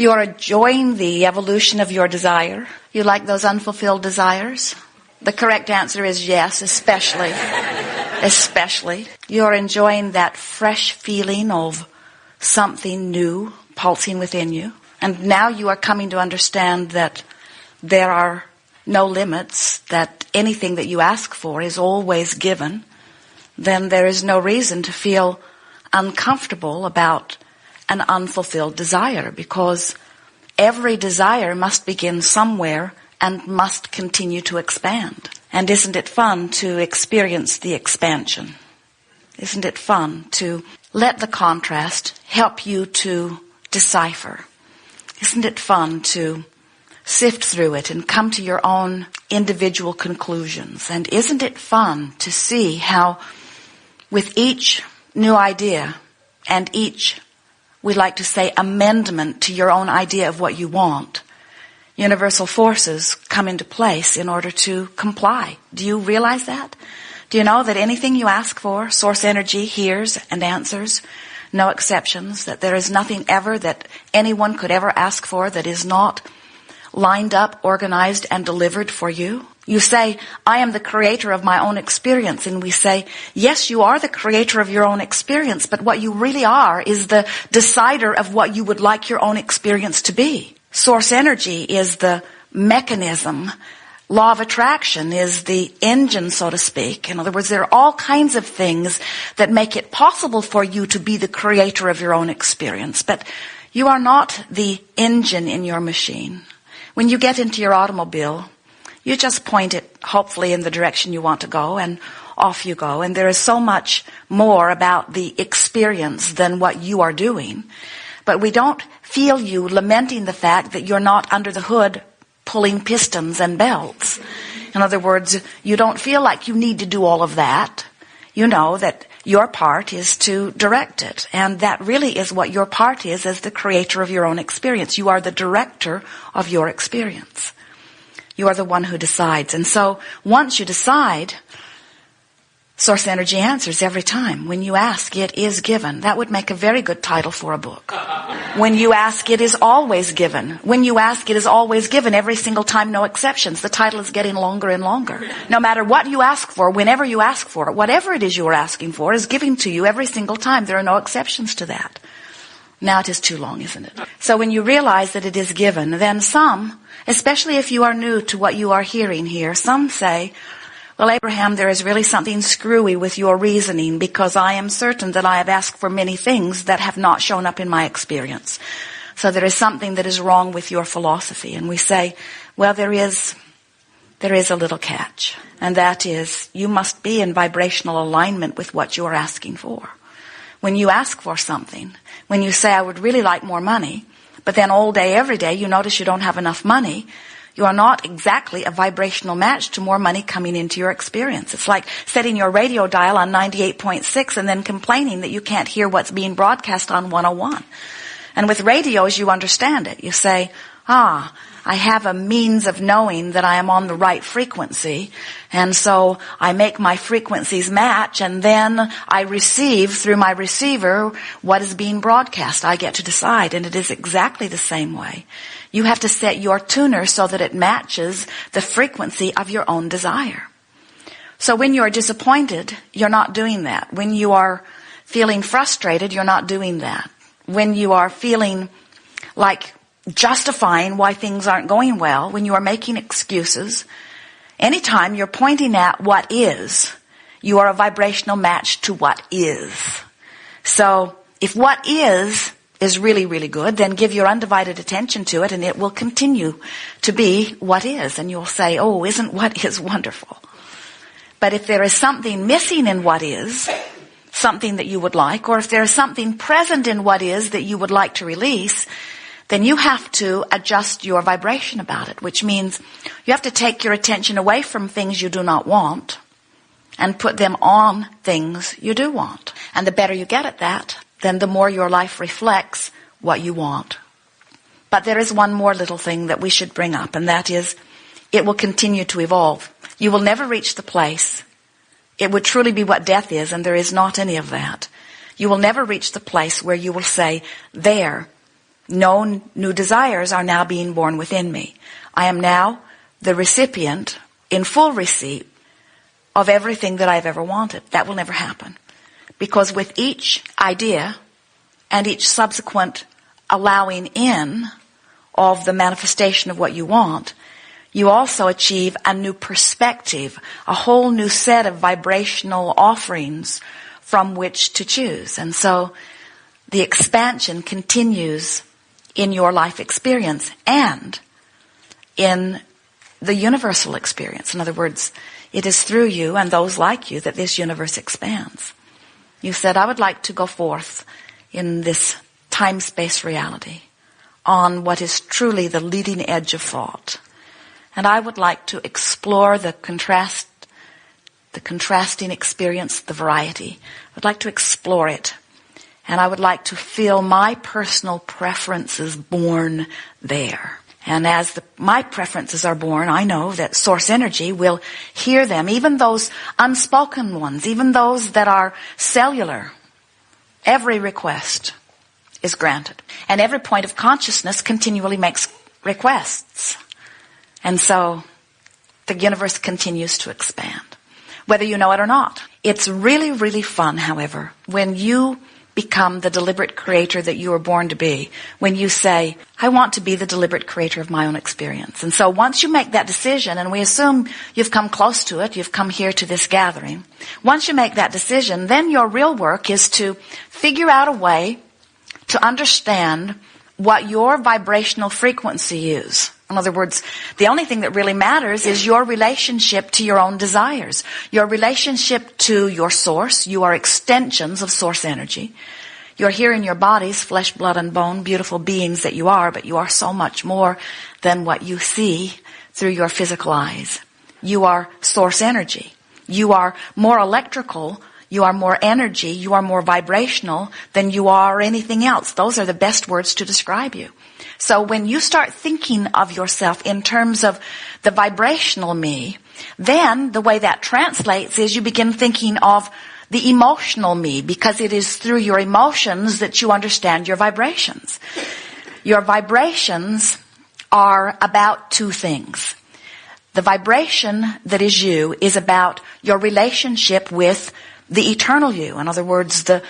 You are enjoying the evolution of your desire. You like those unfulfilled desires? The correct answer is yes, especially. Especially. You're enjoying that fresh feeling of something new pulsing within you. And now you are coming to understand that there are no limits, that anything that you ask for is always given. Then there is no reason to feel uncomfortable about an unfulfilled desire, because every desire must begin somewhere and must continue to expand. And isn't it fun to experience the expansion? Isn't it fun to let the contrast help you to decipher? Isn't it fun to sift through it and come to your own individual conclusions? And isn't it fun to see how with each new idea and each, we like to say, amendment to your own idea of what you want, universal forces come into place in order to comply. Do you realize that? Do you know that anything you ask for, source energy hears and answers, no exceptions, that there is nothing ever that anyone could ever ask for that is not lined up, organized, and delivered for you? You say, I am the creator of my own experience. And we say, yes, you are the creator of your own experience, but what you really are is the decider of what you would like your own experience to be. Source energy is the mechanism. Law of attraction is the engine, so to speak. In other words, there are all kinds of things that make it possible for you to be the creator of your own experience. But you are not the engine in your machine. When you get into your automobile, you just point it, hopefully, in the direction you want to go, and off you go. And there is so much more about the experience than what you are doing. But we don't feel you lamenting the fact that you're not under the hood pulling pistons and belts. In other words, you don't feel like you need to do all of that. You know that your part is to direct it. And that really is what your part is as the creator of your own experience. You are the director of your experience. You are the one who decides. And so once you decide, source energy answers every time. When you ask, it is given. That would make a very good title for a book. When you ask, it is always given. When you ask, it is always given every single time, no exceptions. The title is getting longer and longer. No matter what you ask for, whenever you ask for it, whatever it is you are asking for is given to you every single time. There are no exceptions to that. Now it is too long, isn't it? So when you realize that it is given, then some, especially if you are new to what you are hearing here, some say, well, Abraham, there is really something screwy with your reasoning, because I am certain that I have asked for many things that have not shown up in my experience. So there is something that is wrong with your philosophy. And we say, well, there is a little catch. And that is, you must be in vibrational alignment with what you are asking for. When you ask for something, when you say, I would really like more money, but then all day, every day, you notice you don't have enough money, you are not exactly a vibrational match to more money coming into your experience. It's like setting your radio dial on 98.6 and then complaining that you can't hear what's being broadcast on 101. And with radio, as you understand it, you say, I have a means of knowing that I am on the right frequency, and so I make my frequencies match, and then I receive through my receiver what is being broadcast. I get to decide, and it is exactly the same way. You have to set your tuner so that it matches the frequency of your own desire. So when you are disappointed, you're not doing that. When you are feeling frustrated, you're not doing that. When you are feeling like justifying why things aren't going well, when you are making excuses, anytime you're pointing at what is, you are a vibrational match to what is. So if what is really, really good, then give your undivided attention to it, and it will continue to be what is. And you'll say, oh, isn't what is wonderful? But if there is something missing in what is, something that you would like, or if there is something present in what is that you would like to release, then you have to adjust your vibration about it, which means you have to take your attention away from things you do not want and put them on things you do want. And the better you get at that, then the more your life reflects what you want. But there is one more little thing that we should bring up, and that is, it will continue to evolve. You will never reach the place. It would truly be what death is, and there is not any of that. You will never reach the place where you will say, there No new desires are now being born within me. I am now the recipient, in full receipt, of everything that I've ever wanted. That will never happen. Because with each idea and each subsequent allowing in of the manifestation of what you want, you also achieve a new perspective, a whole new set of vibrational offerings from which to choose. And so the expansion continues in your life experience and in the universal experience. In other words, it is through you and those like you that this universe expands. You said, I would like to go forth in this time-space reality on what is truly the leading edge of thought. And I would like to explore the contrasting experience, the variety. I would like to explore it. And I would like to feel my personal preferences born there. And as my preferences are born, I know that source energy will hear them, even those unspoken ones, even those that are cellular. Every request is granted. And every point of consciousness continually makes requests. And so the universe continues to expand, whether you know it or not. It's really, really fun, however, when you become the deliberate creator that you were born to be, when you say, I want to be the deliberate creator of my own experience. And so once you make that decision, and we assume you've come close to it, you've come here to this gathering, once you make that decision, then your real work is to figure out a way to understand what your vibrational frequency is. In other words, the only thing that really matters is your relationship to your own desires, your relationship to your source. You are extensions of source energy. You're here in your bodies, flesh, blood, and bone, beautiful beings that you are, but you are so much more than what you see through your physical eyes. You are source energy. You are more electrical. You are more energy. You are more vibrational than you are anything else. Those are the best words to describe you. So when you start thinking of yourself in terms of the vibrational me, then the way that translates is you begin thinking of the emotional me, because it is through your emotions that you understand your vibrations. Your vibrations are about two things. The vibration that is you is about your relationship with the eternal you. In other words, the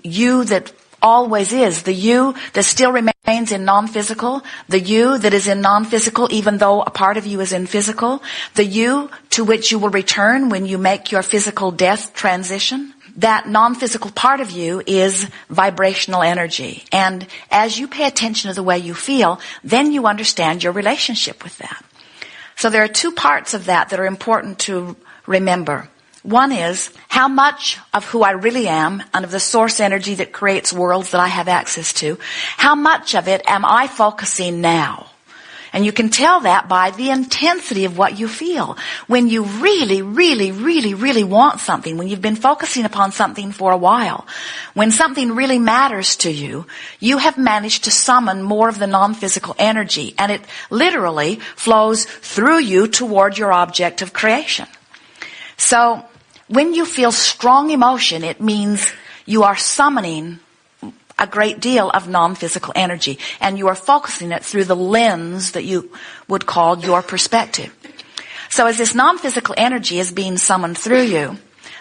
you that always is, the you that still remains in non-physical, the you that is in non-physical even though a part of you is in physical, the you to which you will return when you make your physical death transition. That non-physical part of you is vibrational energy. And as you pay attention to the way you feel, then you understand your relationship with that. So there are two parts of that are important to remember. One is how much of who I really am and of the source energy that creates worlds that I have access to, how much of it am I focusing now? And you can tell that by the intensity of what you feel. When you really, really, really, really want something, when you've been focusing upon something for a while, when something really matters to you, you have managed to summon more of the non-physical energy, and it literally flows through you toward your object of creation. So when you feel strong emotion, it means you are summoning a great deal of non-physical energy, and you are focusing it through the lens that you would call your perspective. So as this non-physical energy is being summoned through you,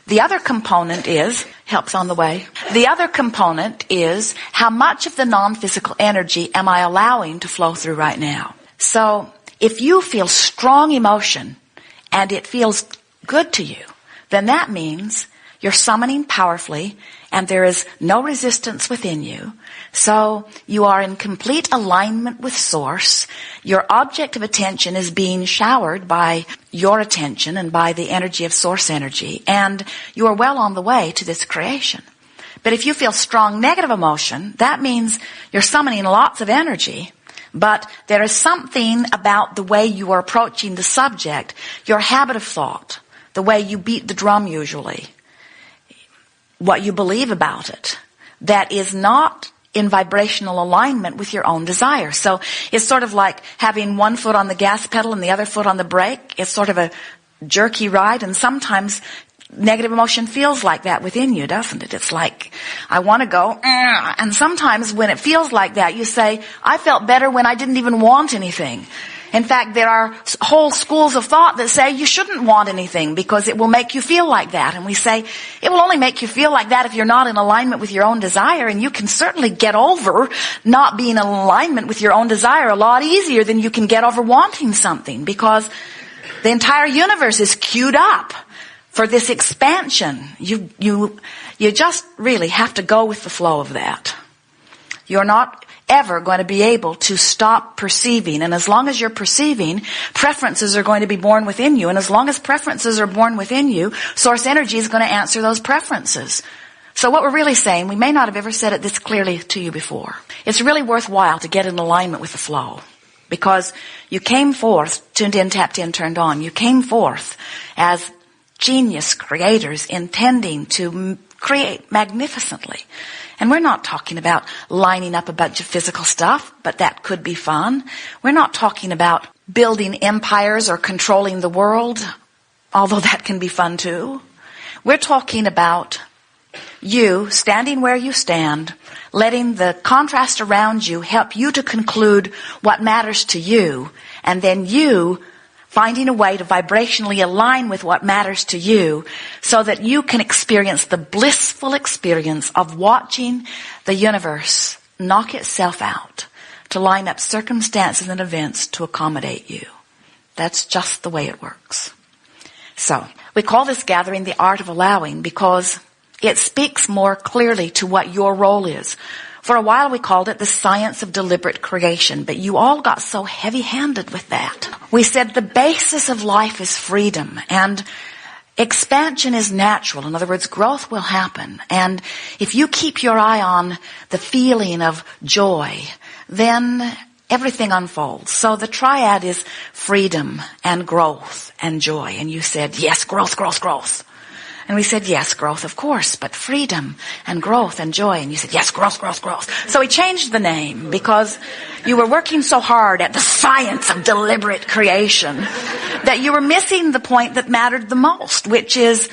the other component is, helps on the way, the other component is how much of the non-physical energy am I allowing to flow through right now? So if you feel strong emotion and it feels good to you, then that means you're summoning powerfully and there is no resistance within you. So you are in complete alignment with source. Your object of attention is being showered by your attention and by the energy of source energy, and you are well on the way to this creation. But if you feel strong negative emotion, that means you're summoning lots of energy, but there is something about the way you are approaching the subject, your habit of thought, the way you beat the drum usually, what you believe about it, that is not in vibrational alignment with your own desire. So it's sort of like having one foot on the gas pedal and the other foot on the brake. It's sort of a jerky ride, and sometimes negative emotion feels like that within you, doesn't it? It's like, I want to go, and sometimes when it feels like that, you say, I felt better when I didn't even want anything. In fact, there are whole schools of thought that say you shouldn't want anything because it will make you feel like that. And we say, it will only make you feel like that if you're not in alignment with your own desire. And you can certainly get over not being in alignment with your own desire a lot easier than you can get over wanting something, because the entire universe is queued up for this expansion. You just really have to go with the flow of that. You're not ever going to be able to stop perceiving. And as long as you're perceiving, preferences are going to be born within you. And as long as preferences are born within you, source energy is going to answer those preferences. So what we're really saying, we may not have ever said it this clearly to you before. It's really worthwhile to get in alignment with the flow, because you came forth, tuned in, tapped in, turned on. You came forth as genius creators intending to create magnificently. And we're not talking about lining up a bunch of physical stuff, but that could be fun. We're not talking about building empires or controlling the world, although that can be fun too. We're talking about you standing where you stand, letting the contrast around you help you to conclude what matters to you, and then you finding a way to vibrationally align with what matters to you so that you can experience the blissful experience of watching the universe knock itself out to line up circumstances and events to accommodate you. That's just the way it works. So, we call this gathering the art of allowing because it speaks more clearly to what your role is. For a while we called it the science of deliberate creation, but you all got so heavy-handed with that. We said the basis of life is freedom, and expansion is natural. In other words, growth will happen. And if you keep your eye on the feeling of joy, then everything unfolds. So the triad is freedom and growth and joy. And you said, yes, growth, growth, growth. And we said, yes, growth, of course, but freedom and growth and joy. And you said, yes, growth, growth, growth. So we changed the name because you were working so hard at the science of deliberate creation that you were missing the point that mattered the most, which is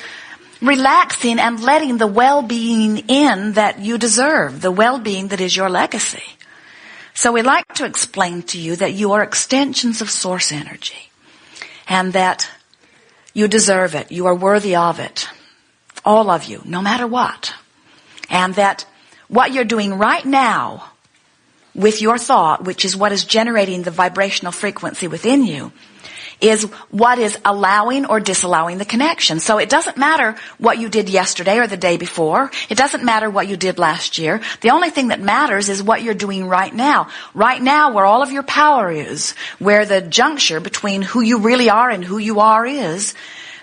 relaxing and letting the well-being in that you deserve, the well-being that is your legacy. So we like to explain to you that you are extensions of source energy and that you deserve it. You are worthy of it. All of you, no matter what. And that what you're doing right now with your thought, which is what is generating the vibrational frequency within you, is what is allowing or disallowing the connection. So it doesn't matter what you did yesterday or the day before. It doesn't matter what you did last year. The only thing that matters is what you're doing right now. Right now, where all of your power is, where the juncture between who you really are and who you are is,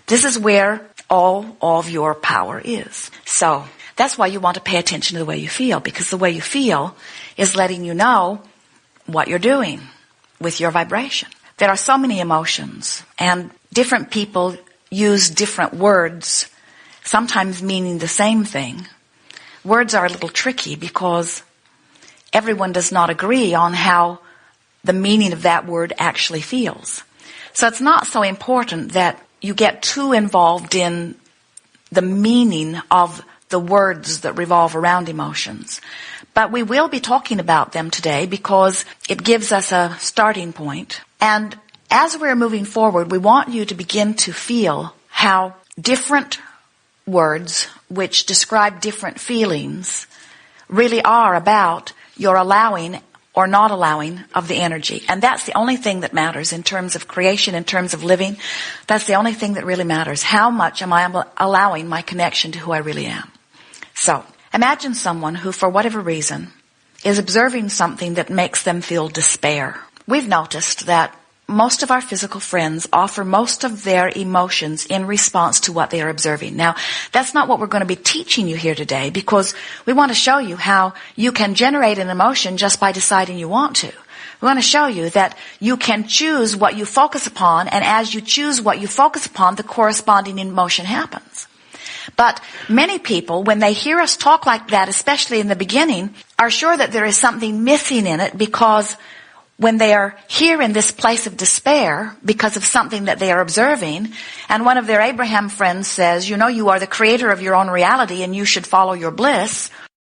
this is where all of your power is. So that's why you want to pay attention to the way you feel, because the way you feel is letting you know what you're doing with your vibration. There are so many emotions, and different people use different words, sometimes meaning the same thing. Words are a little tricky because everyone does not agree on how the meaning of that word actually feels. So it's not so important that you get too involved in the meaning of the words that revolve around emotions. But we will be talking about them today because it gives us a starting point. And as we're moving forward, we want you to begin to feel how different words, which describe different feelings, really are about your allowing or not allowing of the energy. And that's the only thing that matters in terms of creation, in terms of living. That's the only thing that really matters. How much am I allowing my connection to who I really am? So, imagine someone who, for whatever reason, is observing something that makes them feel despair. We've noticed that most of our physical friends offer most of their emotions in response to what they are observing. Now, that's not what we're going to be teaching you here today, because we want to show you how you can generate an emotion just by deciding you want to. We want to show you that you can choose what you focus upon, and as you choose what you focus upon, the corresponding emotion happens. But many people, when they hear us talk like that, especially in the beginning, are sure that there is something missing in it, because when they are here in this place of despair because of something that they are observing, and one of their Abraham friends says, you know, you are the creator of your own reality and you should follow your bliss,